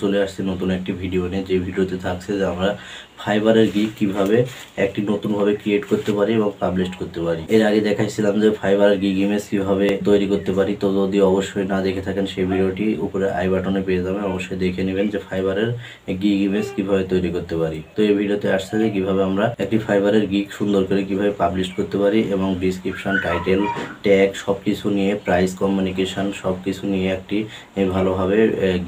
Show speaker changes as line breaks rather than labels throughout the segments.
চলে আসছে নতুন একটি ভিডিও নিয়ে, যে ভিডিওতে থাকছে যে আমরা ফাইবারের গিগ কিভাবে একটি নতুনভাবে ক্রিয়েট করতে পারি এবং পাবলিশ করতে পারি। এর আগে দেখাইছিলাম যে ফাইবারের গিগ ইমেজ কিভাবে তৈরি করতে পারি। তো যদি অবশ্যই না দেখে থাকেন সেই ভিডিওটি উপরে আই বাটনে পেয়ে যাবেন, অবশ্যই দেখে নেবেন যে ফাইবারের গিগ ইমেজ কিভাবে তৈরি করতে পারি। তো এই ভিডিওতে আসছে যে কিভাবে আমরা একটি ফাইবারের গিগ সুন্দর করে কিভাবে পাবলিশ করতে পারি এবং ডিসক্রিপশন, টাইটেল, ট্যাগ সবকিছু নিয়ে, প্রাইস, কমিউনিকেশন সবকিছু নিয়ে একটি ভালোভাবে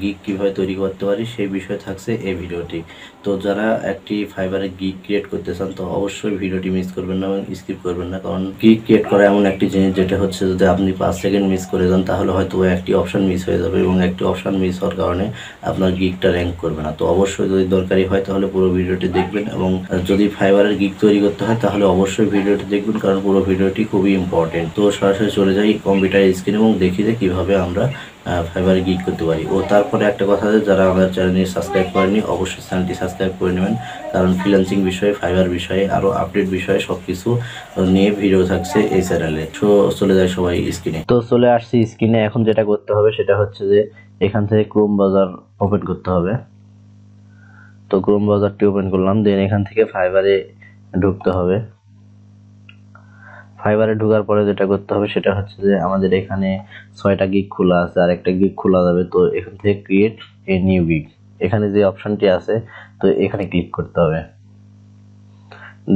গিগ কিভাবে তৈরি করতে পারি সেই বিষয়ে থাকছে এই ভিডিওটি। তো যারা একটি ফাইবারে গিগ ক্রিয়েট করতে চান তো অবশ্যই ভিডিওটি মিস করবেন না এবং স্কিপ করবেন না, কারণ গিগ ক্রিয়েট করা এমন একটি জিনিস যেটা হচ্ছে যদি আপনি 5 সেকেন্ড মিস করে যান তাহলে হয়তো একটি অপশন মিস হয়ে যাবে এবং একটি অপশন মিস হওয়ার কারণে আপনার গিগটা র্যাঙ্ক করবে না। তো অবশ্যই যদি দরকারি হয় তাহলে পুরো ভিডিওটি দেখবেন এবং যদি ফাইবারের গিগ তৈরি করতে হয় তাহলে অবশ্যই ভিডিওটি দেখবেন, কারণ পুরো ভিডিওটি খুবই ইম্পর্টেন্ট। তো সরাসরি চলে যাই কম্পিউটার স্ক্রিন এবং দেখি যে কীভাবে আমরা ফাইবারে গিগ করতে পারি। ও তারপরে একটা কথা, যারা আমাদের চ্যানেলটি সাবস্ক্রাইব করেনি অবশ্যই চ্যানেলটি সাবস্ক্রাইব করে নেবেন, কারণ ফ্রিল্যান্সিং বিষয়ে, ফাইবার বিষয়ে, আরও আপডেট বিষয়ে সব কিছু নিয়ে ভিডিও থাকছে এই চ্যানেলে। তো চলে যায় সবাই স্ক্রিনে। তো চলে আসছি স্ক্রিনে। এখন যেটা করতে হবে সেটা হচ্ছে যে এখান থেকে ক্রোম ব্রাউজার ওপেন করতে হবে। তো ক্রোম ব্রাউজারটি ওপেন করলাম, দেন এখান থেকে ফাইবারে ঢুকতে হবে। ফাইবারে ঢোকার পরে যেটা করতে হবে সেটা হচ্ছে যে আমাদের এখানে 6টা গিগ খোলা আছে, আর একটা গিগ খোলা যাবে। তো এখান থেকে ক্রিয়েট এ নিউ গিগ, এখানে যে অপশনটি আছে তো এখানে ক্লিক করতে হবে।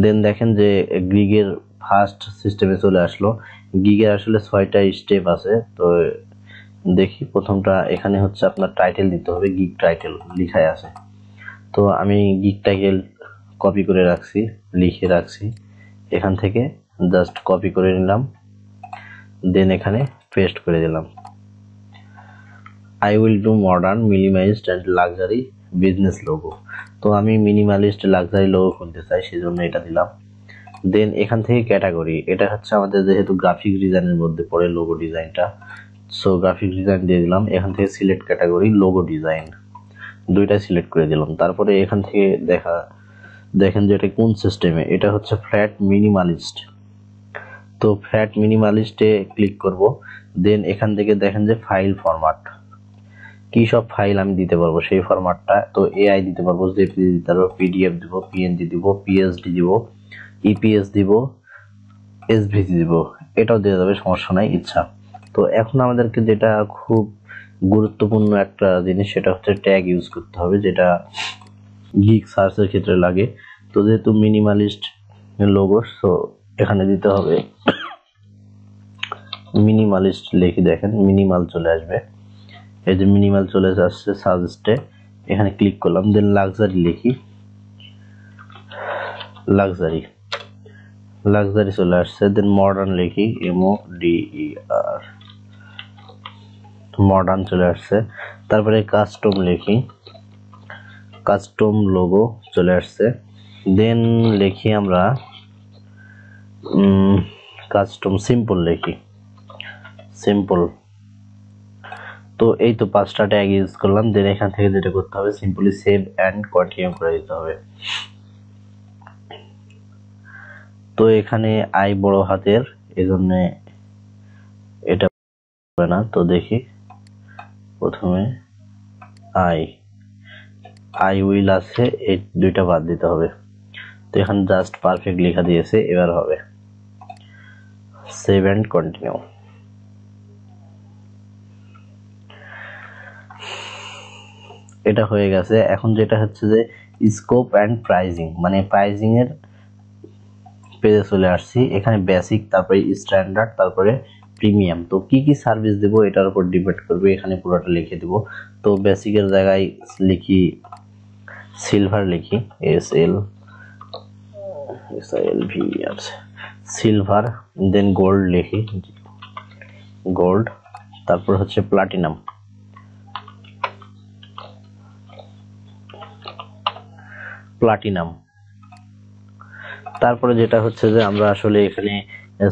দেন দেখেন যে গিগের ফার্স্ট সিস্টেমে চলে আসলো। গিগের আসলে 6টা স্টেপ আছে। তো দেখি প্রথমটা এখানে হচ্ছে আপনার টাইটেল দিতে হবে, গিগ টাইটেল লিখাই আছে। তো আমি গিগ টাইটেল কপি করে রাখছি, লিখে রাখছি। এখান থেকে জাস্ট কপি করে নিলাম, দেন এখানে পেস্ট করে দিলাম। I will do modern, minimalist and luxury business logo. তো আমি মিনিমালিস্ট, লাক্সারি লোগো খুলতে চাই, সেজন্য এটা দিলাম। দেন এখান থেকে ক্যাটাগরি, এটা হচ্ছে আমাদের যেহেতু গ্রাফিক ডিজাইনের মধ্যে পড়ে লোগো ডিজাইনটা, সো গ্রাফিক ডিজাইন দিয়ে দিলাম। এখান থেকে সিলেক্ট ক্যাটাগরি, লোগো ডিজাইন, দুইটা সিলেক্ট করে দিলাম। তারপরে এখান থেকে দেখেন যে এটা কোন সিস্টেমে, এটা হচ্ছে ফ্ল্যাট মিনিমালিস্ট। তো ফ্ল্যাট মিনিমালিস্টে ক্লিক করব। দেন এখান থেকে দেখেন যে ফাইল ফরম্যাট, কি সব ফাইল আমি দিতে পারবো সেই ফরম্যাটটা। তো এআই দিতে পারবো, জেপিজি দিতে পারবো, পিডিএফ দিব, পিএনজি দিব, পিএসডি দিব, ইপিএস দিব, এসভিজি দিব, এটাও দেওয়া যাবে, সমস্যা নাই, ইচ্ছা। তো এখন আমাদেরকে যেটা খুব গুরুত্বপূর্ণ একটা জিনিস সেটা হচ্ছে ট্যাগ ইউজ করতে হবে, যেটা গিগ সার্চের ক্ষেত্রে লাগে। তো যেহেতু মিনিমালিস্ট লোগো, সো এখানে দিতে হবে মিনিমালিস্ট। লিখে দেখেন মিনিমাল চলে আসবে, এই যে মিনিমাল চলে আসছে সাজেস্টে, এখানে ক্লিক করলাম। দেন লাক্সারি লিখি, লাক্সারি চলে আসছে। দেন মডার্ন লিখি, MODER, মডার্ন চলে আসছে। তারপরে কাস্টম লিখি, কাস্টম লোগো চলে আসছে। দেন লিখি আমরা কাস্টম সিম্পল লিখি, সিম্পল। তো এই তো 5টা ট্যাগ ইউজ করলাম। দেন এখান থেকে যেটা করতে হবে সিম্পলি সেভ অ্যান্ড কন্টিনিউ করে দিতে হবে। তো এখানে আই বড় হাতের, এজন্য এটা হবে না। তো দেখি প্রথমে আই উইল আছে, এই দুইটা বাদ দিতে হবে। তো এখানে জাস্ট পারফেক্ট লেখা দিয়েছে, এবার হবে সেভ অ্যান্ড কন্টিনিউ। এটা হয়ে গেছে। এখন যেটা হচ্ছে যে স্কোপ অ্যান্ড প্রাইজিং, মানে প্রাইজিং এর পেজে চলে আসছি। এখানে বেসিক, তারপরে স্ট্যান্ডার্ড, তারপরে প্রিমিয়াম। তো কি কি সার্ভিস দেব এটার উপর ডিপেন্ড করবে, এখানে পুরোটা লিখে দেব। তো বেসিকের জায়গায় লিখি সিলভার, লিখি SILVR, সিলভার। দেন গোল্ড লিখি, গোল্ড। তারপর হচ্ছে প্লাটিনাম, প্লাটিনাম। তারপরে যেটা হচ্ছে যে আমরা আসলে এখানে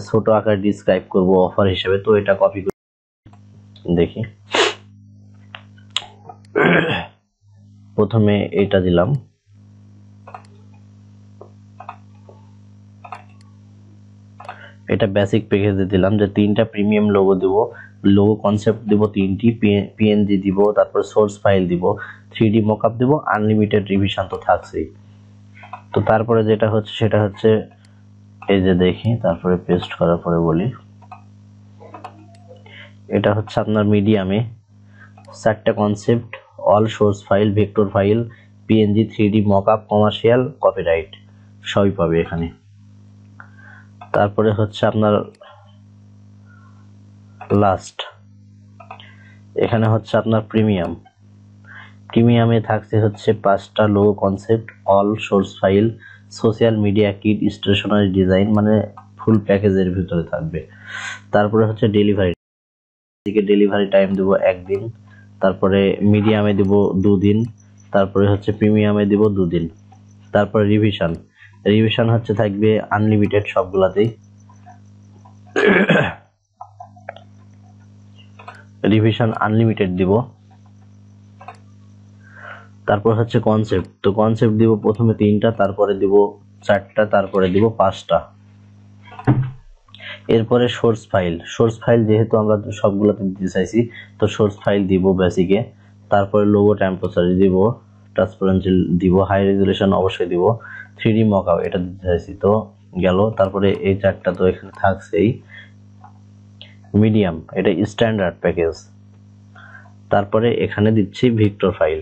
ছোট আকারে ডিসক্রাইব করব অফার হিসেবে। তো এটা কপি করে দেখি, প্রথমে এটা দিলাম, এটা বেসিক প্যাকেজে দিলাম যে 3টা প্রিমিয়াম লোগো দেব, লোগো কনসেপ্ট দিব 3টি, পিএনজি দিব, তারপর সোর্স ফাইল দিব, 3D মকআপ দিব, আনলিমিটেড রিভিশন তো থাকছেই। তো তারপরে যেটা হচ্ছে সেটা হচ্ছে এই যে দেখি, তারপরে পেস্ট করার পরে বলি, এটা হচ্ছে আপনার মিডিয়ামে 4টা concept, all source file, vector file, PNG, 3D mockup, commercial, copyright সবই পাবে এখানে। তারপরে হচ্ছে আপনার লাস্ট, এখানে হচ্ছে আপনার প্রিমিয়ামে থাকছে হচ্ছে 5টা logo concept, all source file, social media kit, stationery design, মানে ফুল প্যাকেজের ভিতরে থাকবে। তারপরে হচ্ছে ডেলিভারি টাইম দেব 1 দিন, তারপরে মিডিয়ামে দেব 2 দিন, তারপরে হচ্ছে প্রিমিয়ামে দেব 2 দিন। তারপরে রিভিশন হচ্ছে থাকবে আনলিমিটেড সবগুলাতেই, রিভিশন আনলিমিটেড দিব। তারপর হচ্ছে কনসেপ্ট, তো কনসেপ্ট দিব প্রথমে 3টা, তারপরে দিব 4টা, তারপরে দিব 5টা। এরপরে সোর্স ফাইল যেহেতু আমরা সবগুলোতে দিতে চাইছি, তো সোর্স ফাইল দিব বেসিকে। তারপরে লোগো টেম্পোরারি দিব, ট্রান্সপারেন্সি দিব, হাই রেজুলেশন অবশ্যই দিব, 3D মকআপ এটা দিতে চাইছি, তো গেল। তারপরে এই 4টা তো এখানে থাকছেই। মিডিয়াম এটা স্ট্যান্ডার্ড প্যাকেজ। তারপরে এখানে দিচ্ছি ভিক্টর ফাইল,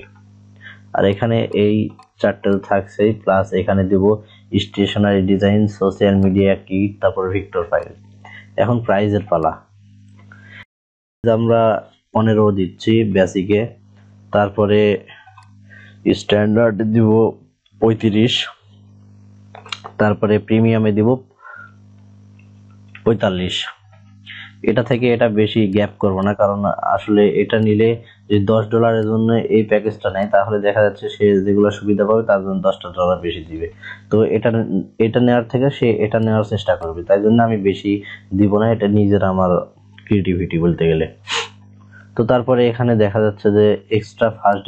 আর এখানে এই 4টা থাকছেই, প্লাস এখানে দিব stationery design, social media kit, তারপর ভিক্টর ফাইল। এখন প্রাইজের পালা, আমরা 15 দিচ্ছি বেসিকে, তারপরে স্ট্যান্ডার্ড দিব 35, তারপরে প্রিমিয়ামে দিব 45। এটা থেকে এটা বেশি গ্যাপ করব না, কারণ আসলে এটা নিলে যে $10 জন্য এই প্যাকেজটা নেয়, তাহলে দেখা যাচ্ছে সে যেগুলো সুবিধা পাবে তার জন্য $10 বেশি দিবে। তো এটা নেওয়ার থেকে সে এটা নেওয়ার চেষ্টা করবে, তাই জন্য আমি বেশি দিব না, এটা নিজের আমার ক্রিয়েটিভিটি বলতে গেলে। তো তারপরে এখানে দেখা যাচ্ছে যে এক্সট্রা ফাস্ট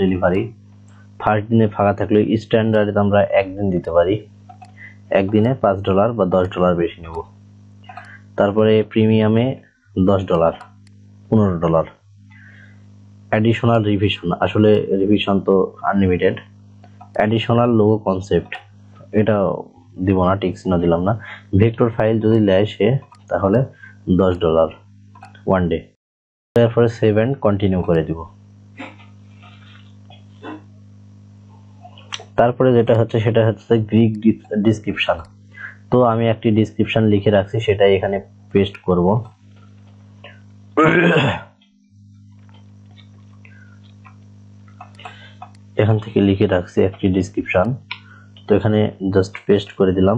ফার্স্ট দিনে ফাঁকা থাকলে স্ট্যান্ডার্ডে আমরা 1 দিন দিতে পারি, 1 দিনে $5 বা $10 বেশি নেব। তারপরে প্রিমিয়ামে $10, $15। অ্যাডিশনাল রিভিশন, আসলে রিভিশন তো আনলিমিটেড। অ্যাডিশনাল লোগো কনসেপ্ট এটা দিব না, টিক্স না দিলাম না। ভেক্টর ফাইল যদি নেয় সে, তাহলে $10 1 ডে। তারপরে সেভ এন্ড কন্টিনিউ করে দিব। তারপরে যেটা হচ্ছে সেটা হচ্ছে গ্রিক ডিসক্রিপশন। তো আমি একটি ডিসক্রিপশন লিখে রাখছি, সেটা এখানে পেস্ট করব। এখান থেকে লিখে রাখছি একটি ডিসক্রিপশন, তো এখানে জাস্ট পেস্ট করে দিলাম।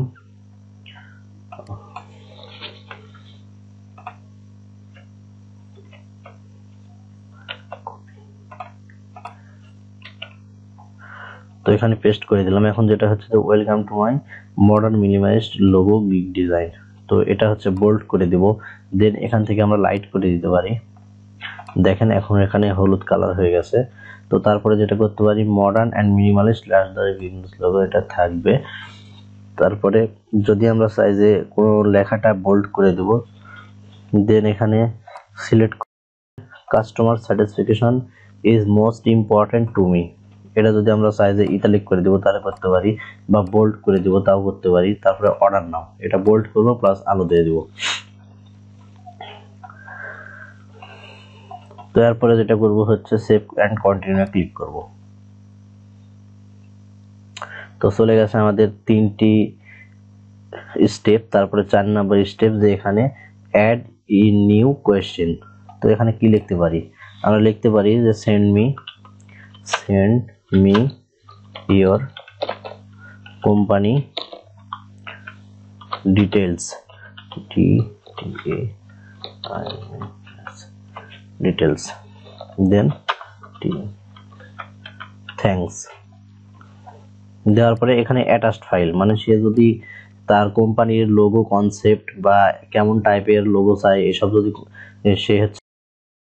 তো এখানে পেস্ট করে দিলাম। এখন যেটা হচ্ছে যে welcome to my modern minimalist logo gig design, তো এটা হচ্ছে বোল্ড করে দিব। দেন এখান থেকে আমরা লাইট করে দিতে পারি, দেখেন এখন এখানে হলুদ কালার হয়ে গেছে। তো তারপরে যেটা করতে পারি, modern and minimalist business logo এটা থাকবে। তারপরে যদি আমরা চাই যে কোনো লেখাটা বোল্ড করে দেব, দেন এখানে select customer satisfaction is most important to me, এটা যদি আমরা চাই যে ইটালিক করে দেবো তাহলে করতে পারি, বা বোল্ড করে দেবো তাও করতে পারি। তারপরে অর্ডার নাও, এটা বোল্ড করবো প্লাস আলো দিয়ে দেবো। তো এরপরে যেটা করব হচ্ছে সেভ এন্ড কন্টিনিউ ক্লিক করব। তো চলে গেছে আমাদের 3টি স্টেপ। তারপরে 4 নম্বর স্টেপ, যে এখানে অ্যাড ইন নিউ কোয়েশ্চেন। তো এখানে কি লিখতে পারি, আমরা লিখতে পারি যে send me your company details, details, then thanks. দেওয়ার পরে এখানে অ্যাটাচড ফাইল, মানে সে যদি তার কোম্পানির লোগো কনসেপ্ট বা কেমন টাইপের লোগো চাই এসব যদি সে হচ্ছে,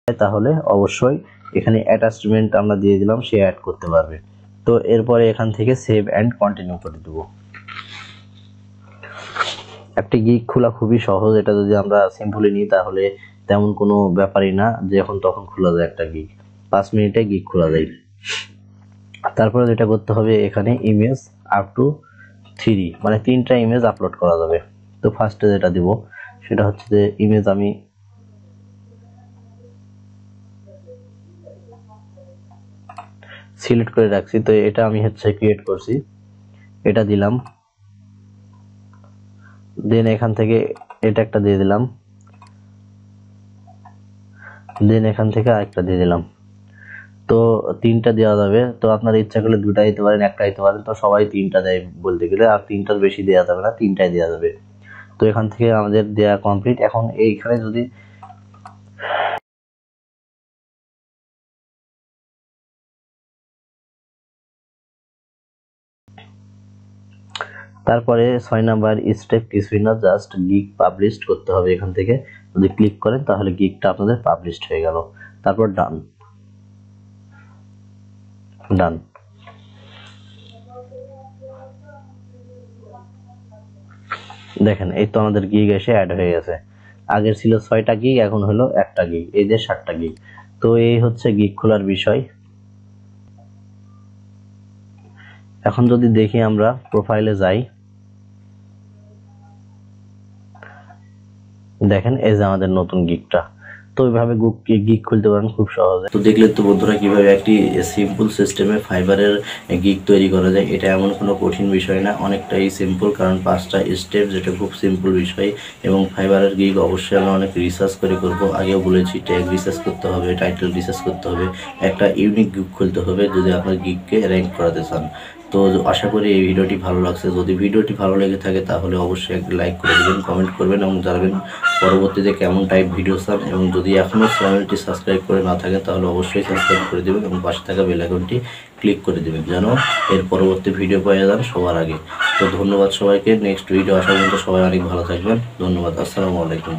তাহলে অবশ্যই এখানে অ্যাটাচমেন্ট আমরা দিয়ে দিলাম, সে অ্যাড করতে পারবে। তো এরপরে এখান থেকে সেভ এন্ড কন্টিনিউ করে দেব। একটি গিগ খোলা খুবই সহজ, এটা যদি আমরা সিম্পলি নিই তাহলে তেমন কোনো ব্যাপারই না, যে এখন তখন খোলা যায় একটা গিগ, 5 মিনিটে গিগ খোলা যায়। তারপরে যেটা করতে হবে, এখানে ইমেজ আপ টু 3 মানে 3টা ইমেজ আপলোড করা যাবে। তো ফার্স্টে যেটা দিব সেটা হচ্ছে যে ইমেজ আমি সিলেক্ট করে রাখছি, তো এটা আমি হচ্ছে ক্রিয়েট করছি, এটা দিলাম। দেন এখান থেকে এটা একটা দিয়ে দিলাম, দেন এখান থেকে আরেকটা দিয়ে দিলাম। তো 3টা দেওয়া যাবে। তো আপনারা ইচ্ছা করলে 2টা দিতে পারেন, একটা দিতে পারেন। তো সবাই 3টা দেয় বলতে গেলে, আর 3টার বেশি দেওয়া যাবে না, 3টাই দেওয়া যাবে। তো এখান থেকে আমাদের দেয়া কমপ্লিট। এখন এইখানে যদি তারপরে 6 নাম্বার স্টেপ কিছুই না, জাস্ট গিগ পাবলিশ করতে হবে। এখান থেকে যদি ক্লিক করেন তাহলে গিগটা আপনাদের পাবলিশড হয়ে গেল। তারপর ডান ডান। দেখেন এই তো আমাদের গিগ এসে অ্যাড হয়ে গেছে। আগের ছিল 6টা গিগ, এখন হলো একটা গিগ, এই যে 7টা গিগ। তো এই হচ্ছে গিগ খোলার বিষয়। এখন যদি দেখি আমরা প্রোফাইলে যাই, দেখেন এই যে আমাদের নতুন গিগটা। তো ওইভাবে গিগ খুলতে পারেন খুব সহজে। তো দেখলেন তো বন্ধুরা কিভাবে একটি সিম্পল সিস্টেমে ফাইবারের গিগ তৈরি করা যায়। এটা এমন কোনো কঠিন বিষয় না, অনেকটাই সিম্পল, কারণ 5টা স্টেপ, যেটা খুব সিম্পল বিষয়। এবং ফাইবারের গিগ অবশ্যই আমি অনেক রিসার্চ করে করব, আগেও বলেছি ট্যাগ রিসার্চ করতে হবে, টাইটেল রিসার্চ করতে হবে, একটা ইউনিক গিগ খুলতে হবে যদি আপনার গিগকে র্যাঙ্ক করাতে চান। তো আশা করি এই ভিডিওটি ভালো লাগছে। যদি ভিডিওটি ভালো লেগে থাকে তাহলে অবশ্যই একটা লাইক করে দেবেন, কমেন্ট করবেন এবং জানাবেন পরবর্তীতে কেমন টাইপ ভিডিও চান। এবং যদি এখনও চ্যানেলটি সাবস্ক্রাইব করে না থাকেন তাহলে অবশ্যই সাবস্ক্রাইব করে দেবেন এবং পাশে থাকা বেল আইকনটি ক্লিক করে দেবেন, যেন এর পরবর্তী ভিডিও পেয়ে যান সবার আগে। তো ধন্যবাদ সবাইকে। নেক্সট ভিডিও আসা পর্যন্ত সবাই অনেক ভালো থাকবেন। ধন্যবাদ। আসসালামু আলাইকুম।